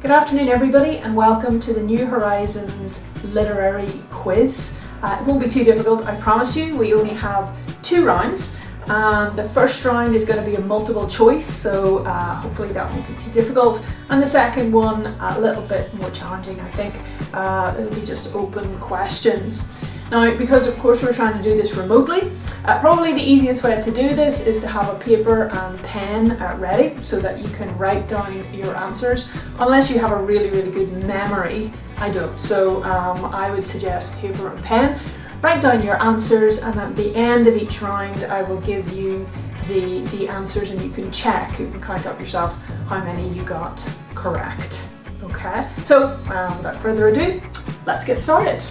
Good afternoon everybody and welcome to the New Horizons literary quiz. It won't be too difficult, I promise you. We only have 2 rounds. The first round is going to be a multiple choice, so hopefully that won't be too difficult. And the second one, a little bit more challenging, I think. It'll be just open questions. Now, because of course we're trying to do this remotely, probably the easiest way to do this is to have a paper and pen ready so that you can write down your answers. Unless you have a really good memory, I don't. So I would suggest paper and pen. Write down your answers, and at the end of each round I will give you the answers and you can check, you can count up yourself how many you got correct. Okay, so without further ado, let's get started.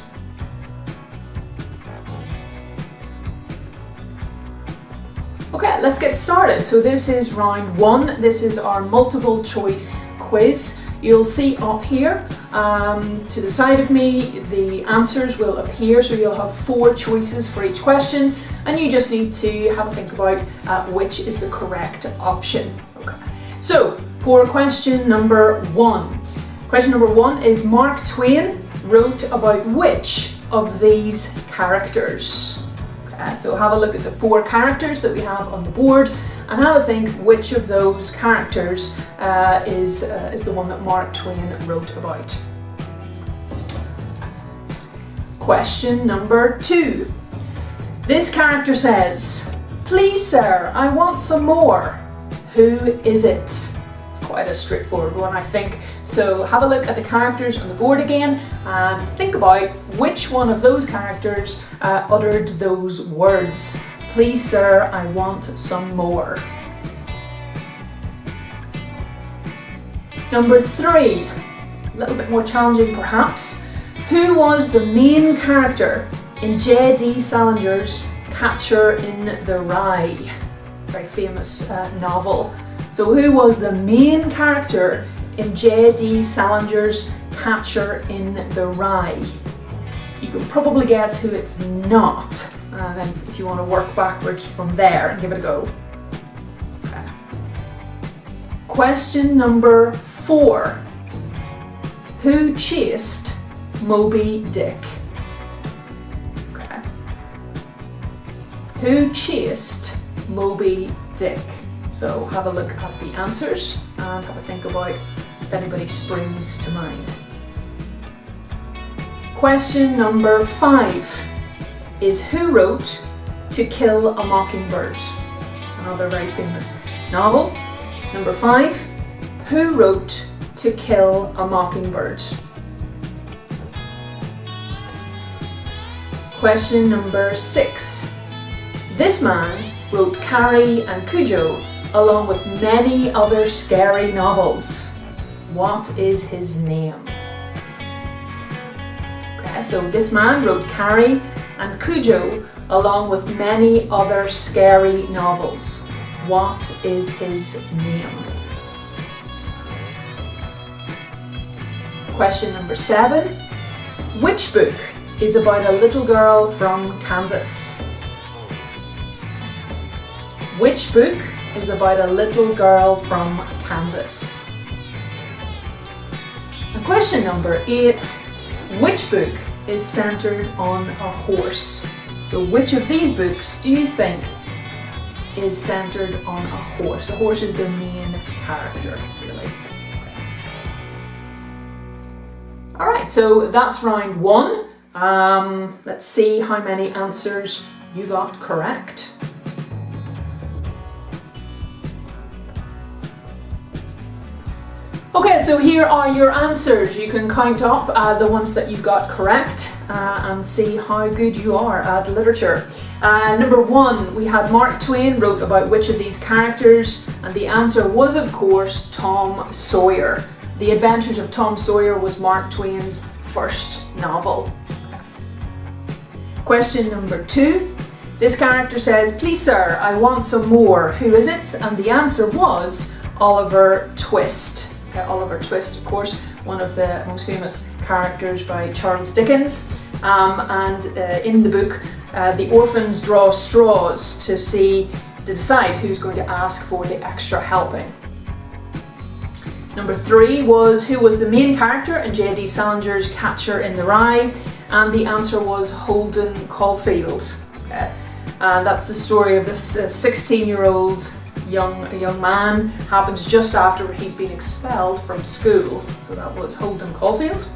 Okay, let's get started. So this is round 1. This is our multiple choice quiz. You'll see up here to the side of me the answers will appear, so you'll have 4 choices for each question and you just need to have a think about which is the correct option. Okay. So for question number 1. Question number 1 is Mark Twain wrote about which of these characters? So have a look at the 4 characters that we have on the board and have a think which of those characters is the one that Mark Twain wrote about. Question number 2. This character says, "Please sir, I want some more." Who is it? It's quite a straightforward one, I think. So have a look at the characters on the board again and think about which one of those characters uttered those words. "Please sir, I want some more." Number 3, a little bit more challenging perhaps. Who was the main character in J.D. Salinger's Catcher in the Rye? Very famous novel. So who was the main character in J.D. Salinger's Catcher in the Rye? You can probably guess who it's not, and then if you want to work backwards from there and give it a go. Okay. Question number 4. Who chased Moby Dick? Okay. Who chased Moby Dick? So have a look at the answers and have a think about if anybody springs to mind. Question number 5 is who wrote To Kill a Mockingbird? Another very famous novel. Number 5, who wrote To Kill a Mockingbird? Question number 6. This man wrote Carrie and Cujo along with many other scary novels. What is his name? Okay, so this man wrote Carrie and Cujo along with many other scary novels. What is his name? Question number 7. Which book is about a little girl from Kansas? Which book is about a little girl from Kansas? And question number 8. Which book is centered on a horse? So which of these books do you think is centered on a horse? The horse is the main character, really. Okay. Alright, so that's round 1. Let's see how many answers you got correct. Okay, so here are your answers. You can count up the ones that you got correct and see how good you are at literature. Number 1, we had Mark Twain wrote about which of these characters, and the answer was of course Tom Sawyer. The Adventures of Tom Sawyer was Mark Twain's first novel. Question number 2. This character says, "Please sir, I want some more." Who is it? And the answer was Oliver Twist. Oliver Twist, of course, one of the most famous characters by Charles Dickens. In the book, the orphans draw straws to decide who's going to ask for the extra helping. Number 3 was who was the main character in J.D. Salinger's Catcher in the Rye, and the answer was Holden Caulfield. Okay. And that's the story of this 16-year-old young man, happens just after he's been expelled from school. So that was Holden Caulfield.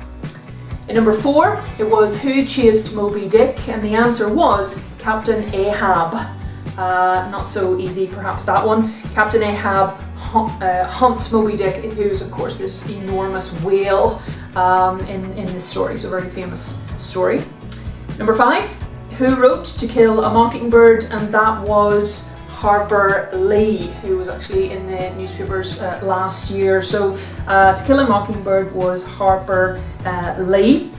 In number 4, it was who chased Moby Dick, and the answer was Captain Ahab. Not so easy, perhaps, that one. Captain Ahab hunts Moby Dick, who's of course this enormous whale in this story, so a very famous story. Number 5, who wrote To Kill a Mockingbird, and that was Harper Lee, who was actually in the newspapers last year. So To Kill a Mockingbird was Harper Lee.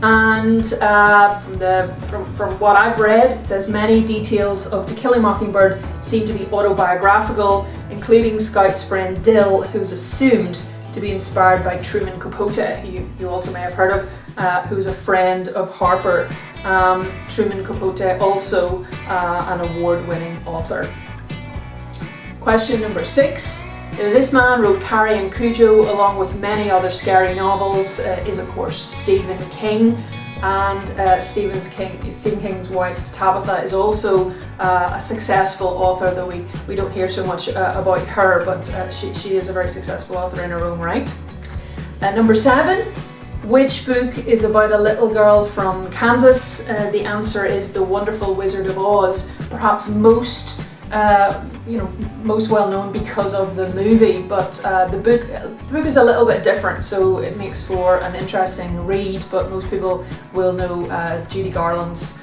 And from what I've read, it says many details of To Kill a Mockingbird seem to be autobiographical, including Scout's friend Dill, who's assumed to be inspired by Truman Capote, who you also may have heard of, who's a friend of Harper. Truman Capote, also an award-winning author. Question number 6. This man wrote Carrie and Cujo along with many other scary novels, is of course Stephen King, and Stephen King's wife Tabitha is also a successful author, though we don't hear so much about her, but she is a very successful author in her own right. Number 7, which book is about a little girl from Kansas? The answer is The Wonderful Wizard of Oz, perhaps most well known because of the movie, but the book is a little bit different, so it makes for an interesting read, but most people will know Judy Garland's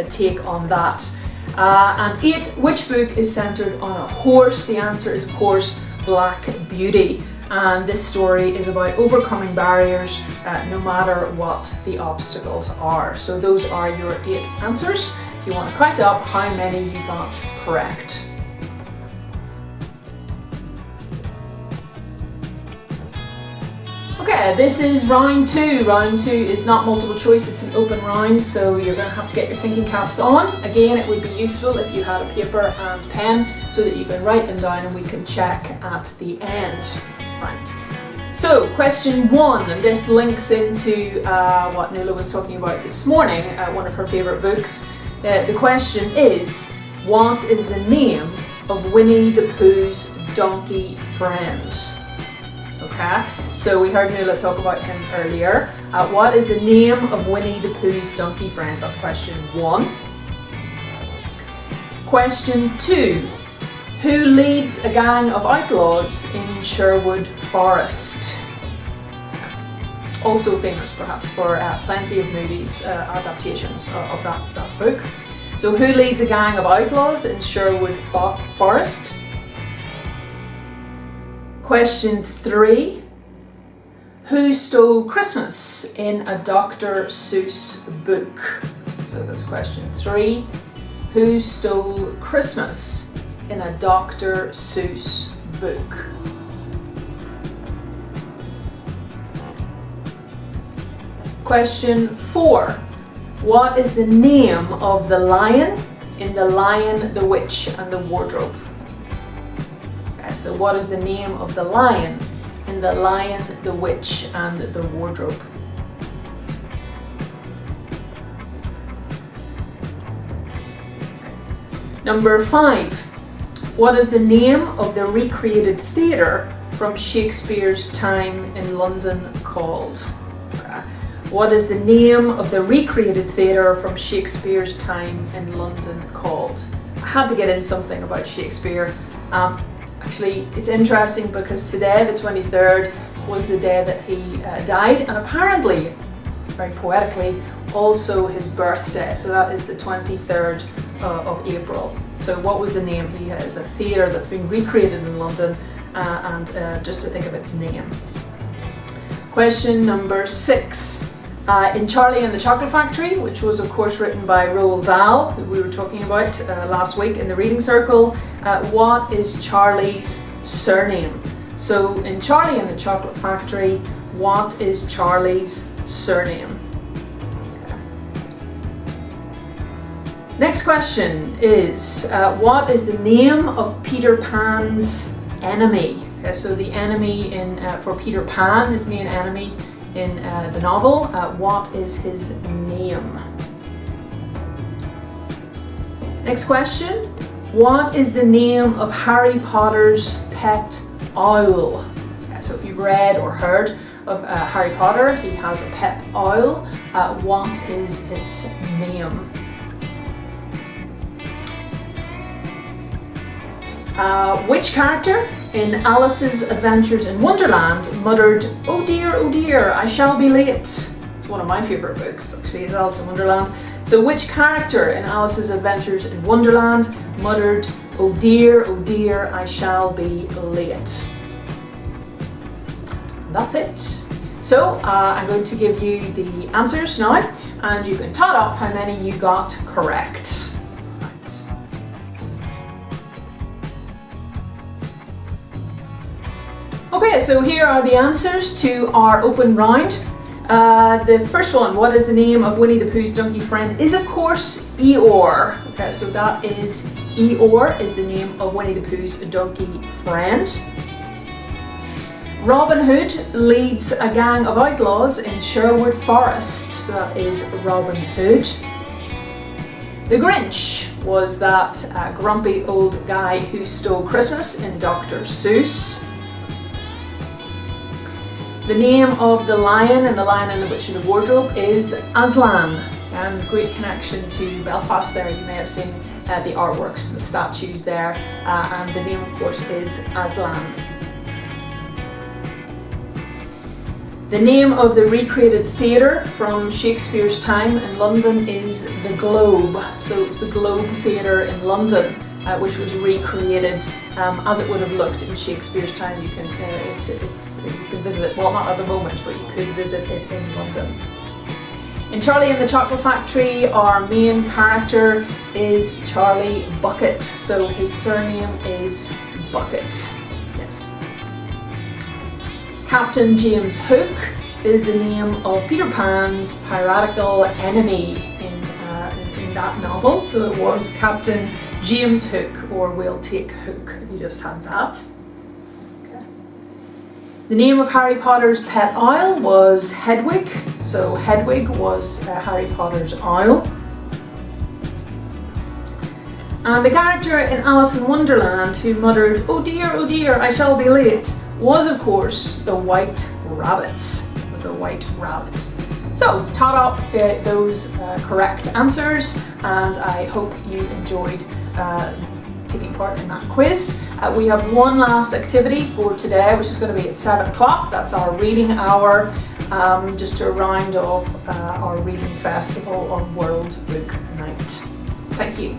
take on that. And 8, which book is centered on a horse? The answer is of course Black Beauty, and this story is about overcoming barriers no matter what the obstacles are. So those are your 8 answers. If you want to count up how many you got correct. Okay, this is round 2. Round 2 is not multiple choice, it's an open round, so you're going to have to get your thinking caps on. Again, it would be useful if you had a paper and pen so that you can write them down and we can check at the end. Right. So, question 1, and this links into what Nuala was talking about this morning, one of her favourite books. The question is, what is the name of Winnie the Pooh's donkey friend? Okay, so we heard Nuala talk about him earlier. What is the name of Winnie the Pooh's donkey friend? That's question 1. Question 2. Who leads a gang of outlaws in Sherwood Forest? Also famous perhaps for plenty of movies, adaptations of that book. So who leads a gang of outlaws in Sherwood Forest? Question 3. Who stole Christmas in a Dr. Seuss book? So that's question 3. Who stole Christmas in a Dr. Seuss book? Question 4. What is the name of the lion in The Lion, the Witch and the Wardrobe? Okay, so what is the name of the lion in The Lion, the Witch and the Wardrobe? Number 5. What is the name of the recreated theatre from Shakespeare's time in London called? Okay. What is the name of the recreated theatre from Shakespeare's time in London called? I had to get in something about Shakespeare. Actually, it's interesting because today, the 23rd, was the day that he died, and apparently, very poetically, also his birthday. So that is the 23rd of April. So what was the name? He has a theatre that's been recreated in London, and just to think of its name. Question number 6. In Charlie and the Chocolate Factory, which was of course written by Roald Dahl, who we were talking about last week in the reading circle, what is Charlie's surname? So in Charlie and the Chocolate Factory, what is Charlie's surname? Okay. Next question is, what is the name of Peter Pan's enemy? Okay, so the enemy for Peter Pan, his main enemy in the novel, what is his name? Next question. What is the name of Harry Potter's pet owl? Okay, so if you've read or heard of Harry Potter, he has a pet owl. What is its name? Which character in Alice's Adventures in Wonderland muttered, oh dear, I shall be late"? It's one of my favourite books, actually, is Alice in Wonderland. So which character in Alice's Adventures in Wonderland muttered, oh dear, I shall be late"? That's it. So I'm going to give you the answers now, and you can tot up how many you got correct. Okay, so here are the answers to our open round. The first one, what is the name of Winnie the Pooh's donkey friend, is of course Eeyore. Okay, so that is Eeyore is the name of Winnie the Pooh's donkey friend. Robin Hood leads a gang of outlaws in Sherwood Forest. So that is Robin Hood. The Grinch was that grumpy old guy who stole Christmas in Dr. Seuss. The name of the lion in The Lion and the Witch and the Wardrobe is Aslan, and great connection to Belfast there. You may have seen the artworks, the statues there, and the name of course is Aslan. The name of the recreated theatre from Shakespeare's time in London is the Globe. So it's the Globe Theatre in London, which was recreated as it would have looked in Shakespeare's time. You can you can visit it, well, not at the moment, but you could visit it in London. In Charlie and the Chocolate Factory, our main character is Charlie Bucket, so his surname is Bucket. Yes. Captain James Hook is the name of Peter Pan's piratical enemy in that novel, so it was Captain James Hook, or we'll take Hook if you just had that. Okay. The name of Harry Potter's pet owl was Hedwig, so Hedwig was Harry Potter's owl. And the character in Alice in Wonderland who muttered, oh dear, I shall be late, was of course the White Rabbit, the White Rabbit. So, tot up those correct answers, and I hope you enjoyed taking part in that quiz. We have one last activity for today, which is going to be at 7 o'clock. That's our reading hour, just to round off our reading festival on World Book Night. Thank you.